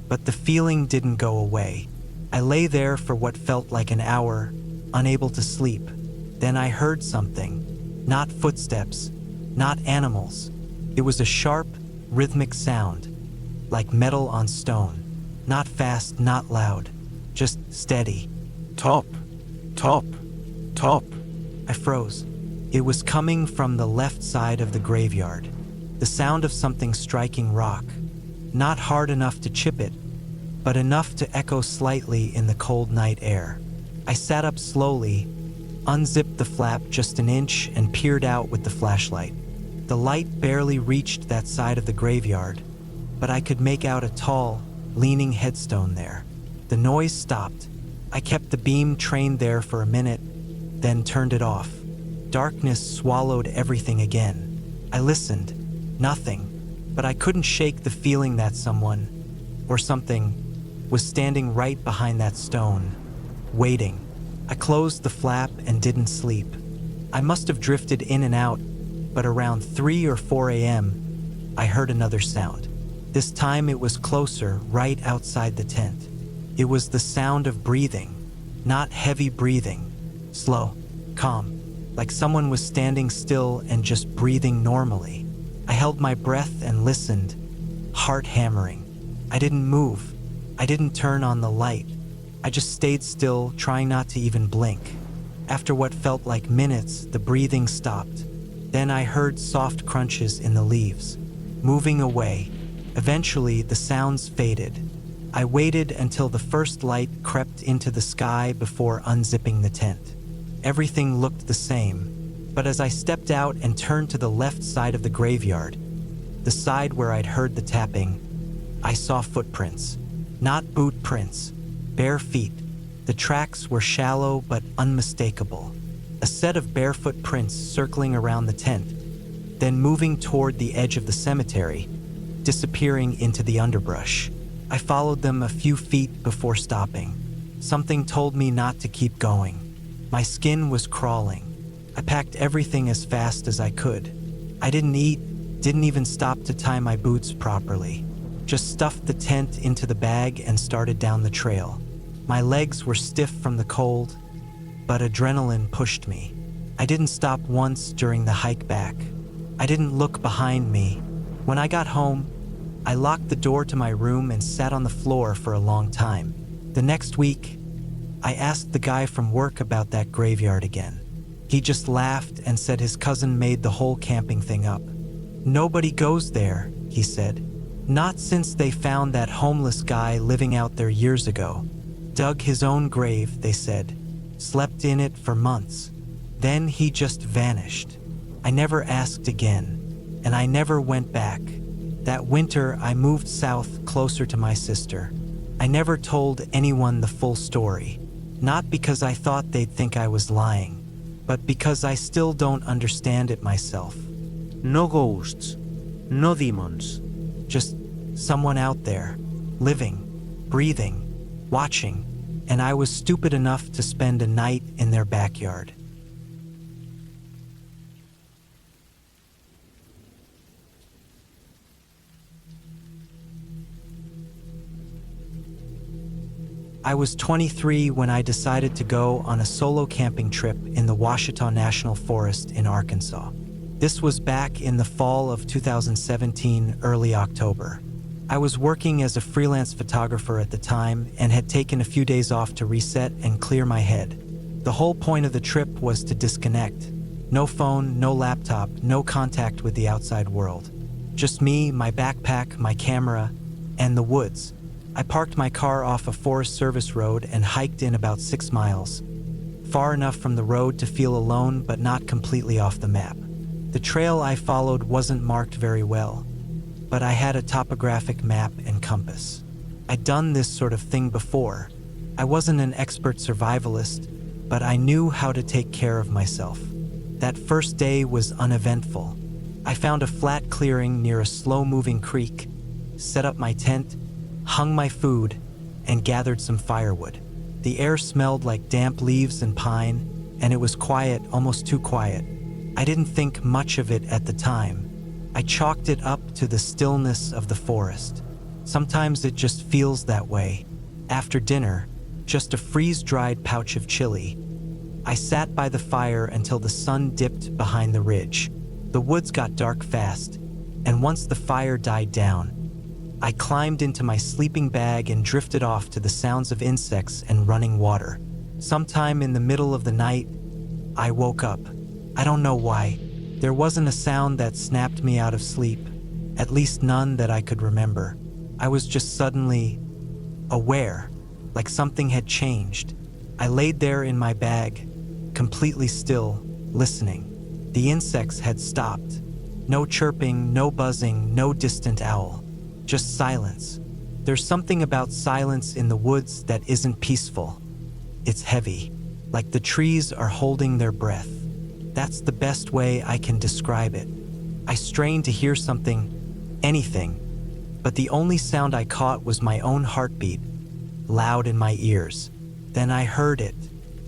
but the feeling didn't go away. I lay there for what felt like an hour, unable to sleep. Then I heard something. Not footsteps, not animals. It was a sharp, rhythmic sound, like metal on stone. Not fast, not loud, just steady.
Top, top, top.
I froze. It was coming from the left side of the graveyard. The sound of something striking rock. Not hard enough to chip it, but enough to echo slightly in the cold night air. I sat up slowly, unzipped the flap just an inch and peered out with the flashlight. The light barely reached that side of the graveyard, but I could make out a tall, leaning headstone there. The noise stopped. I kept the beam trained there for a minute, then turned it off. Darkness swallowed everything again. I listened. Nothing. But I couldn't shake the feeling that someone, or something, was standing right behind that stone, waiting. I closed the flap and didn't sleep. I must have drifted in and out, but around 3 or 4 a.m., I heard another sound. This time it was closer, right outside the tent. It was the sound of breathing, not heavy breathing, slow, calm, like someone was standing still and just breathing normally. I held my breath and listened, heart hammering. I didn't move. I didn't turn on the light. I just stayed still, trying not to even blink. After what felt like minutes, the breathing stopped. Then I heard soft crunches in the leaves, moving away. Eventually, the sounds faded. I waited until the first light crept into the sky before unzipping the tent. Everything looked the same, but as I stepped out and turned to the left side of the graveyard, the side where I'd heard the tapping, I saw footprints. Not boot prints, bare feet. The tracks were shallow but unmistakable. A set of barefoot prints circling around the tent, then moving toward the edge of the cemetery, disappearing into the underbrush. I followed them a few feet before stopping. Something told me not to keep going. My skin was crawling. I packed everything as fast as I could. I didn't eat, didn't even stop to tie my boots properly. Just stuffed the tent into the bag and started down the trail. My legs were stiff from the cold, but adrenaline pushed me. I didn't stop once during the hike back. I didn't look behind me. When I got home, I locked the door to my room and sat on the floor for a long time. The next week, I asked the guy from work about that graveyard again. He just laughed and said his cousin made the whole camping thing up. Nobody goes there, he said. Not since they found that homeless guy living out there years ago. Dug his own grave, they said. Slept in it for months. Then he just vanished. I never asked again, and I never went back. That winter, I moved south closer to my sister. I never told anyone the full story. Not because I thought they'd think I was lying, but because I still don't understand it myself.
No ghosts, no demons.
Just someone out there, living, breathing, watching, and I was stupid enough to spend a night in their backyard. I was 23 when I decided to go on a solo camping trip in the Washita National Forest in Arkansas. This was back in the fall of 2017, early October. I was working as a freelance photographer at the time and had taken a few days off to reset and clear my head. The whole point of the trip was to disconnect. No phone, no laptop, no contact with the outside world. Just me, my backpack, my camera, and the woods. I parked my car off a Forest Service road and hiked in about 6 miles. Far enough from the road to feel alone, but not completely off the map. The trail I followed wasn't marked very well, but I had a topographic map and compass. I'd done this sort of thing before. I wasn't an expert survivalist, but I knew how to take care of myself. That first day was uneventful. I found a flat clearing near a slow-moving creek, set up my tent, hung my food, and gathered some firewood. The air smelled like damp leaves and pine, and it was quiet, almost too quiet. I didn't think much of it at the time. I chalked it up to the stillness of the forest. Sometimes it just feels that way. After dinner, just a freeze-dried pouch of chili. I sat by the fire until the sun dipped behind the ridge. The woods got dark fast, and once the fire died down, I climbed into my sleeping bag and drifted off to the sounds of insects and running water. Sometime in the middle of the night, I woke up. I don't know why. There wasn't a sound that snapped me out of sleep, at least none that I could remember. I was just suddenly aware, like something had changed. I laid there in my bag, completely still, listening. The insects had stopped. No chirping, no buzzing, no distant owl. Just silence. There's something about silence in the woods that isn't peaceful. It's heavy, like the trees are holding their breath. That's the best way I can describe it. I strained to hear something, anything, but the only sound I caught was my own heartbeat, loud in my ears. Then I heard it,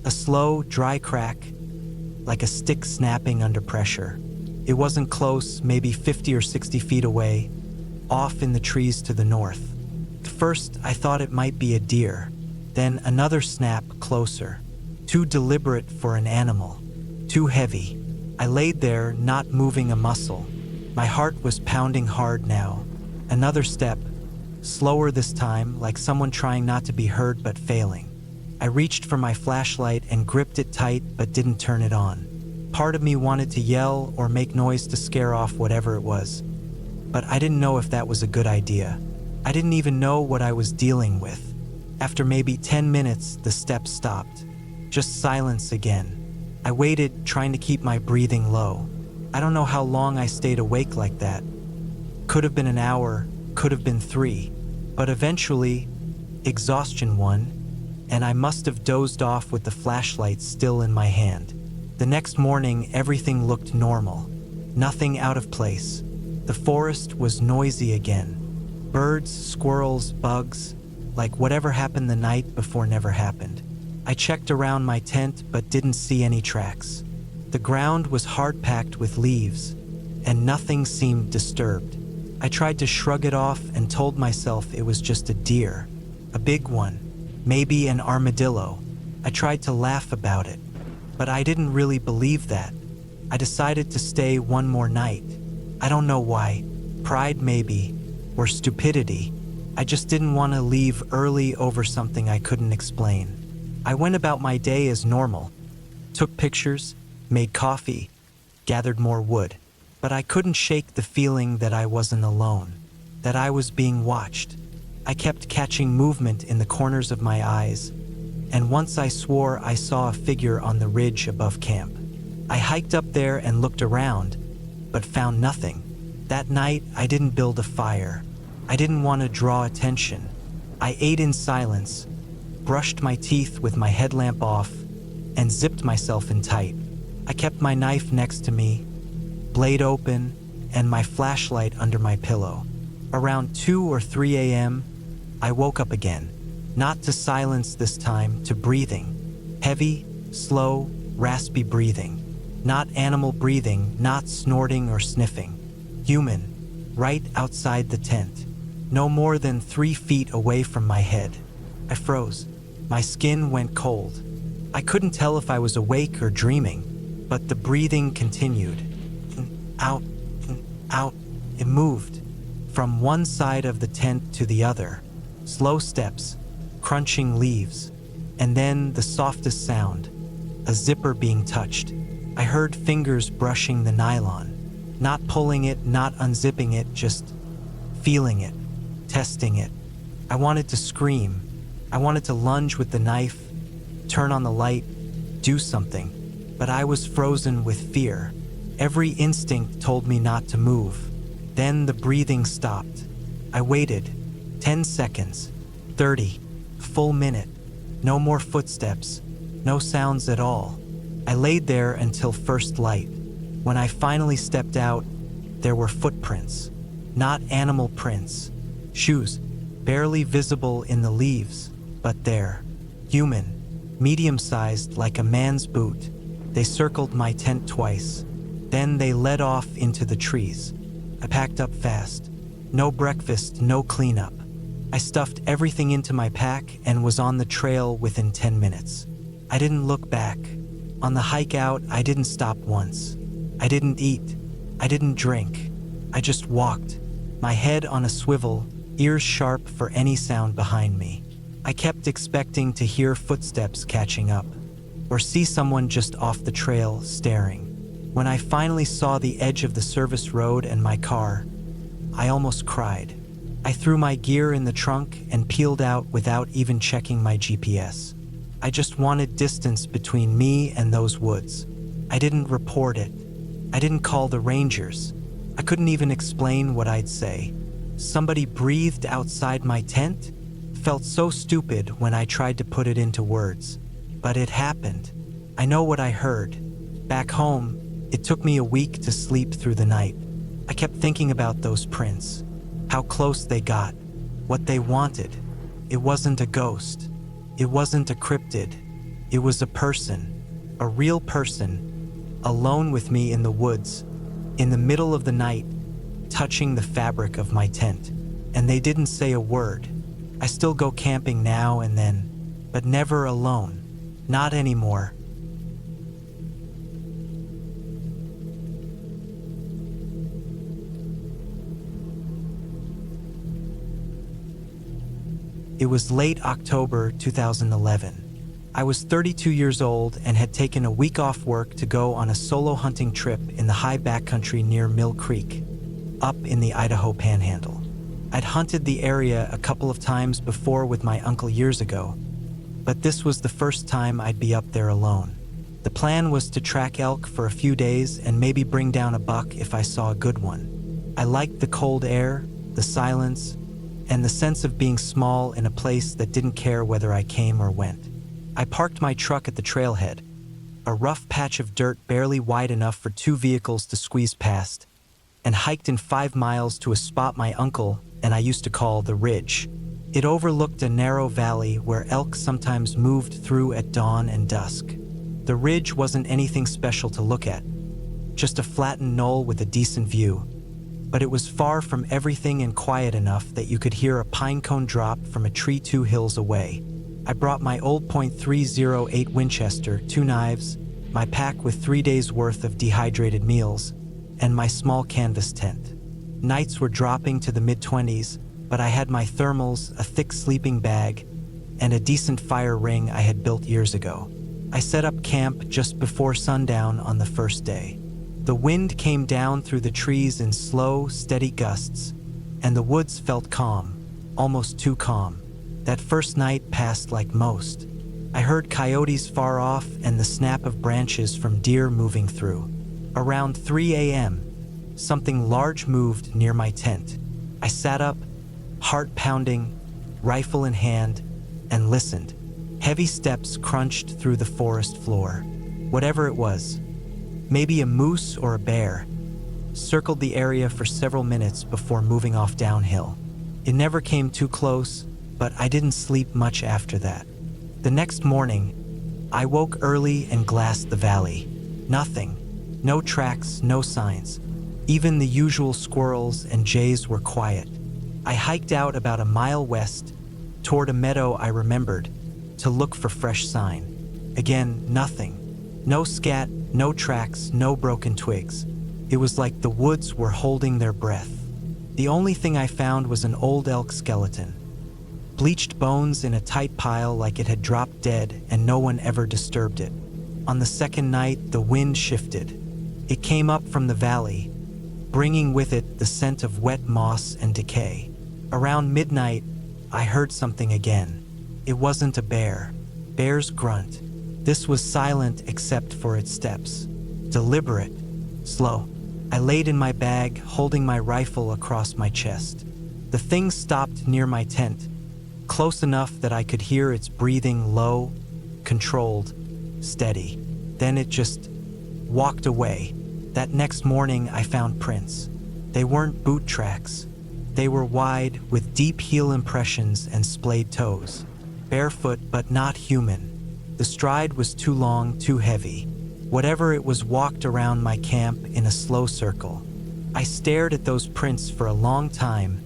a slow, dry crack, like a stick snapping under pressure. It wasn't close, maybe 50 or 60 feet away, off in the trees to the north. First, I thought it might be a deer, then another snap closer. Too deliberate for an animal, too heavy. I laid there, not moving a muscle. My heart was pounding hard now. Another step, slower this time, like someone trying not to be heard but failing. I reached for my flashlight and gripped it tight but didn't turn it on. Part of me wanted to yell or make noise to scare off whatever it was, but I didn't know if that was a good idea. I didn't even know what I was dealing with. After maybe 10 minutes, the steps stopped. Just silence again. I waited, trying to keep my breathing low. I don't know how long I stayed awake like that. Could have been an hour, could have been 3. But eventually, exhaustion won, and I must have dozed off with the flashlight still in my hand. The next morning, everything looked normal. Nothing out of place. The forest was noisy again. Birds, squirrels, bugs, like whatever happened the night before never happened. I checked around my tent but didn't see any tracks. The ground was hard-packed with leaves, and nothing seemed disturbed. I tried to shrug it off and told myself it was just a deer, a big one, maybe an armadillo. I tried to laugh about it, but I didn't really believe that. I decided to stay one more night. I don't know why. Pride maybe, or stupidity. I just didn't want to leave early over something I couldn't explain. I went about my day as normal. Took pictures, made coffee, gathered more wood. But I couldn't shake the feeling that I wasn't alone, that I was being watched. I kept catching movement in the corners of my eyes, and once I swore I saw a figure on the ridge above camp. I hiked up there and looked around, but found nothing. That night, I didn't build a fire. I didn't want to draw attention. I ate in silence, brushed my teeth with my headlamp off, and zipped myself in tight. I kept my knife next to me, blade open, and my flashlight under my pillow. Around 2 or 3 a.m., I woke up again, not to silence this time, to breathing. Heavy, slow, raspy breathing. Not animal breathing, not snorting or sniffing. Human, right outside the tent, no more than 3 feet away from my head. I froze. My skin went cold. I couldn't tell if I was awake or dreaming, but the breathing continued. Out, out. It moved from one side of the tent to the other. Slow steps, crunching leaves, and then the softest sound, a zipper being touched. I heard fingers brushing the nylon, not pulling it, not unzipping it, just feeling it, testing it. I wanted to scream. I wanted to lunge with the knife, turn on the light, do something, but I was frozen with fear. Every instinct told me not to move. Then the breathing stopped. I waited. 10 seconds. 30. A full minute. No more footsteps. No sounds at all. I laid there until first light. When I finally stepped out, there were footprints. Not animal prints. Shoes, barely visible in the leaves, but there. Human. Medium-sized, like a man's boot. They circled my tent twice. Then they led off into the trees. I packed up fast. No breakfast, no cleanup. I stuffed everything into my pack and was on the trail within 10 minutes. I didn't look back. On the hike out, I didn't stop once. I didn't eat. I didn't drink. I just walked, my head on a swivel, ears sharp for any sound behind me. I kept expecting to hear footsteps catching up, or see someone just off the trail staring. When I finally saw the edge of the service road and my car, I almost cried. I threw my gear in the trunk and peeled out without even checking my GPS. I just wanted distance between me and those woods. I didn't report it. I didn't call the rangers. I couldn't even explain what I'd say. Somebody breathed outside my tent? Felt so stupid when I tried to put it into words. But it happened. I know what I heard. Back home, it took me a week to sleep through the night. I kept thinking about those prints, how close they got, what they wanted. It wasn't a ghost. It wasn't a cryptid. It was a person, a real person, alone with me in the woods, in the middle of the night, touching the fabric of my tent. And they didn't say a word. I still go camping now and then, but never alone. Not anymore. It was late October 2011. I was 32 years old and had taken a week off work to go on a solo hunting trip in the high backcountry near Mill Creek, up in the Idaho Panhandle. I'd hunted the area a couple of times before with my uncle years ago, but this was the first time I'd be up there alone. The plan was to track elk for a few days and maybe bring down a buck if I saw a good one. I liked the cold air, the silence, and the sense of being small in a place that didn't care whether I came or went. I parked my truck at the trailhead, a rough patch of dirt barely wide enough for two vehicles to squeeze past, and hiked in 5 miles to a spot my uncle and I used to call the Ridge. It overlooked a narrow valley where elk sometimes moved through at dawn and dusk. The ridge wasn't anything special to look at, just a flattened knoll with a decent view, but it was far from everything and quiet enough that you could hear a pine cone drop from a tree 2 hills away. I brought my old .308 Winchester, 2 knives, my pack with 3 days worth of dehydrated meals, and my small canvas tent. Nights were dropping to the mid-20s, but I had my thermals, a thick sleeping bag, and a decent fire ring I had built years ago. I set up camp just before sundown on the first day. The wind came down through the trees in slow, steady gusts, and the woods felt calm, almost too calm. That first night passed like most. I heard coyotes far off and the snap of branches from deer moving through. Around 3 a.m., something large moved near my tent. I sat up, heart pounding, rifle in hand, and listened. Heavy steps crunched through the forest floor. Whatever it was, maybe a moose or a bear, circled the area for several minutes before moving off downhill. It never came too close, but I didn't sleep much after that. The next morning, I woke early and glassed the valley. Nothing. No tracks, no signs. Even the usual squirrels and jays were quiet. I hiked out about a mile west, toward a meadow I remembered, to look for fresh sign. Again, nothing. No scat, no tracks, no broken twigs. It was like the woods were holding their breath. The only thing I found was an old elk skeleton. Bleached bones in a tight pile like it had dropped dead and no one ever disturbed it. On the second night, the wind shifted. It came up from the valley, bringing with it the scent of wet moss and decay. Around midnight, I heard something again. It wasn't a bear. Bears grunt. This was silent except for its steps. Deliberate. Slow. I laid in my bag, holding my rifle across my chest. The thing stopped near my tent, close enough that I could hear its breathing, low, controlled, steady. Then it just walked away. That next morning, I found prints. They weren't boot tracks. They were wide, with deep heel impressions and splayed toes. Barefoot, but not human. The stride was too long, too heavy. Whatever it was walked around my camp in a slow circle. I stared at those prints for a long time,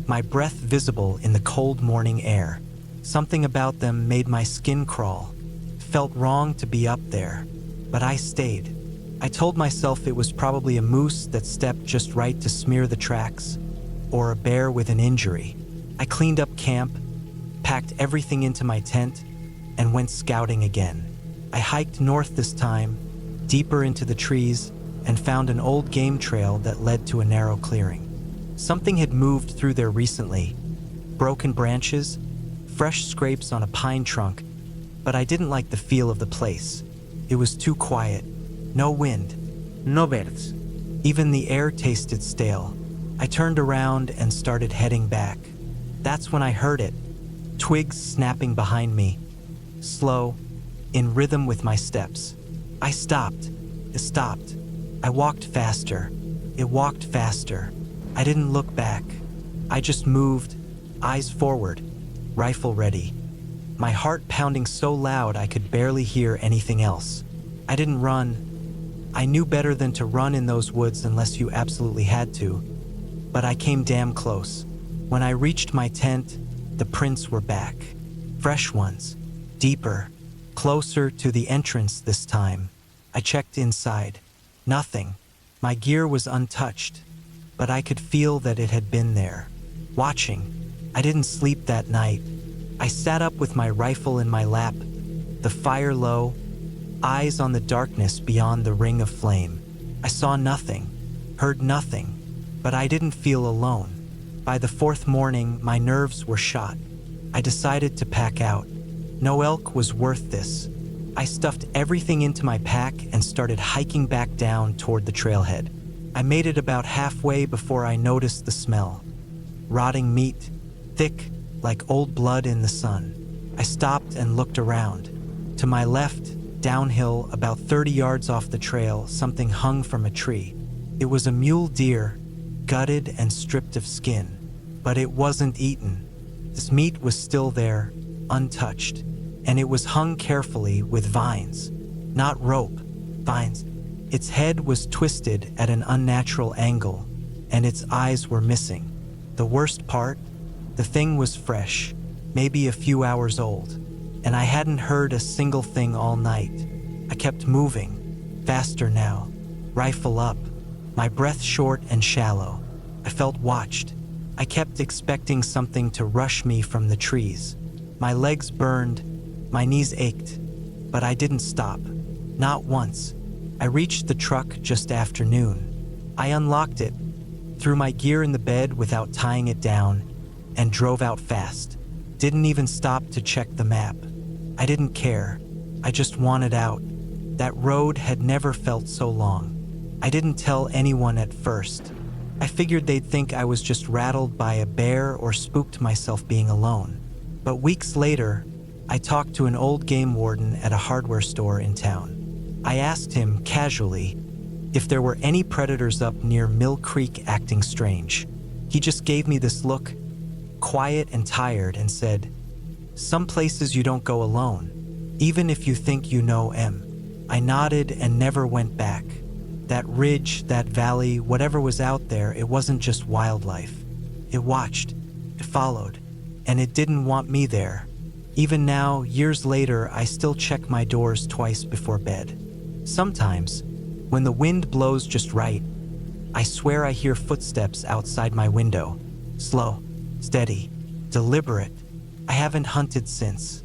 my breath visible in the cold morning air. Something about them made my skin crawl. Felt wrong to be up there, but I stayed. I told myself it was probably a moose that stepped just right to smear the tracks, or a bear with an injury. I cleaned up camp, packed everything into my tent, and went scouting again. I hiked north this time, deeper into the trees, and found an old game trail that led to a narrow clearing. Something had moved through there recently. Broken branches, fresh scrapes on a pine trunk, but I didn't like the feel of the place. It was too quiet. No wind.
No birds.
Even the air tasted stale. I turned around and started heading back. That's when I heard it. Twigs snapping behind me. Slow, in rhythm with my steps. I stopped. It stopped. I walked faster. It walked faster. I didn't look back. I just moved, eyes forward, rifle ready. My heart pounding so loud I could barely hear anything else. I didn't run. I knew better than to run in those woods unless you absolutely had to, but I came damn close. When I reached my tent, the prints were back. Fresh ones, deeper, closer to the entrance this time. I checked inside. Nothing. My gear was untouched, but I could feel that it had been there, watching. I didn't sleep that night, I sat up with my rifle in my lap, the fire low, eyes on the darkness beyond the ring of flame. I saw nothing, heard nothing, but I didn't feel alone. By the fourth morning, my nerves were shot. I decided to pack out. No elk was worth this. I stuffed everything into my pack and started hiking back down toward the trailhead. I made it about halfway before I noticed the smell. Rotting meat, thick like old blood in the sun. I stopped and looked around. To my left, downhill, about 30 yards off the trail, something hung from a tree. It was a mule deer, gutted and stripped of skin, but it wasn't eaten. This meat was still there, untouched, and it was hung carefully with vines. Not rope, vines. Its head was twisted at an unnatural angle, and its eyes were missing. The worst part? The thing was fresh, maybe a few hours old, and I hadn't heard a single thing all night. I kept moving, faster now, rifle up, my breath short and shallow. I felt watched. I kept expecting something to rush me from the trees. My legs burned, my knees ached, but I didn't stop. Not once. I reached the truck just after noon. I unlocked it, threw my gear in the bed without tying it down, and drove out fast. Didn't even stop to check the map. I didn't care. I just wanted out. That road had never felt so long. I didn't tell anyone at first. I figured they'd think I was just rattled by a bear or spooked myself being alone. But weeks later, I talked to an old game warden at a hardware store in town. I asked him casually if there were any predators up near Mill Creek acting strange. He just gave me this look, quiet and tired, and said, "Some places you don't go alone, even if you think you know M." I nodded and never went back. That ridge, that valley, whatever was out there, it wasn't just wildlife. It watched, it followed, and it didn't want me there. Even now, years later, I still check my doors twice before bed. Sometimes, when the wind blows just right, I swear I hear footsteps outside my window. Slow, steady, deliberate. I haven't hunted since.